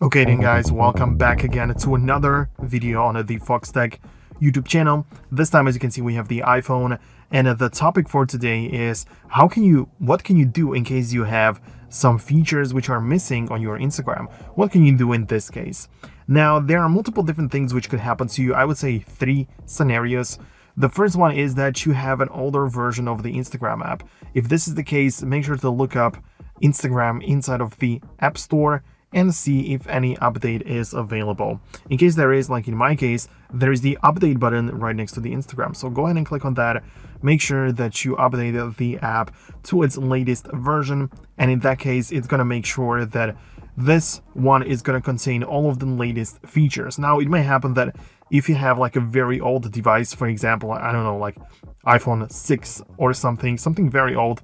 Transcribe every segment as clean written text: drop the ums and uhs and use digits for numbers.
Okay then guys, welcome back again to another video on the Foxtecc YouTube channel. This time, as you can see, we have the iPhone, and the topic for today is what can you do in case you have some features which are missing on your Instagram? What can you do in this case? Now, there are multiple different things which could happen to you. I would say 3 scenarios. The first one is that you have an older version of the Instagram app. If this is the case, make sure to look up Instagram inside of the App Store and see if any update is available. In case there is, like in my case, there is the update button right next to the Instagram. So go ahead and click on that. Make sure that you update the app to its latest version. And in that case, it's gonna make sure that this one is gonna contain all of the latest features. Now, it may happen that if you have like a very old device, for example, I don't know, like iPhone 6 or something very old,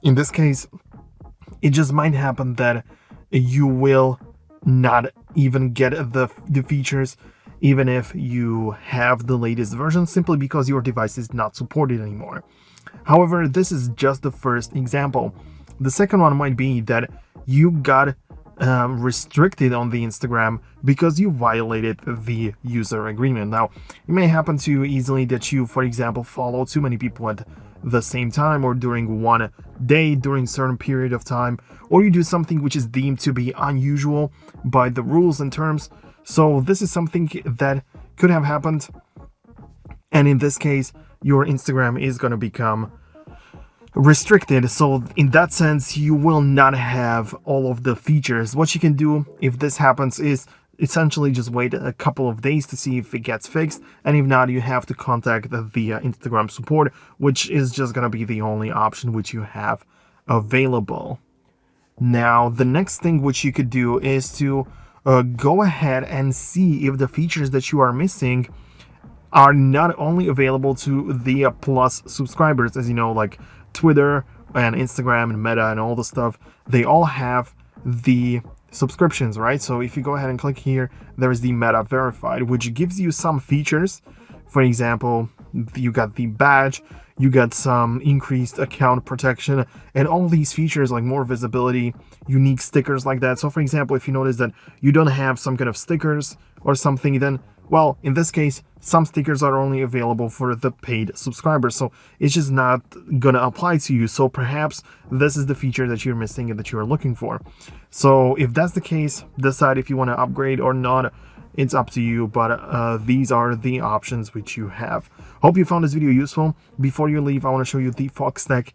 in this case, it just might happen that you will not even get the features even if you have the latest version, simply because your device is not supported anymore. However, this is just the first example. The second one might be that you got restricted on the Instagram because you violated the user agreement. Now, it may happen to you easily that you, for example, follow too many people at the same time, or during one day, during a certain period of time, or you do something which is deemed to be unusual by the rules and terms. So this is something that could have happened, and in this case, your Instagram is going to become restricted. So in that sense, you will not have all of the features. What you can do if this happens is essentially just wait a couple of days to see if it gets fixed, and if not, you have to contact the Instagram support, which is just gonna be the only option which you have available. Now, the next thing which you could do is to go ahead and see if the features that you are missing are not only available to the Plus subscribers. As you know, like Twitter and Instagram and Meta and all the stuff, they all have the subscriptions, right? So if you go ahead and click here, there is the Meta Verified, which gives you some features. For example, you got the badge, you got some increased account protection, and all these features like more visibility, unique stickers like that. So for example, if you notice that you don't have some kind of stickers or something, then, well, in this case, some stickers are only available for the paid subscribers, so it's just not gonna apply to you. So perhaps this is the feature that you're missing and that you're looking for. So if that's the case, decide if you want to upgrade or not. It's up to you, but these are the options which you have. Hope you found this video useful. Before you leave, I want to show you the Foxtecc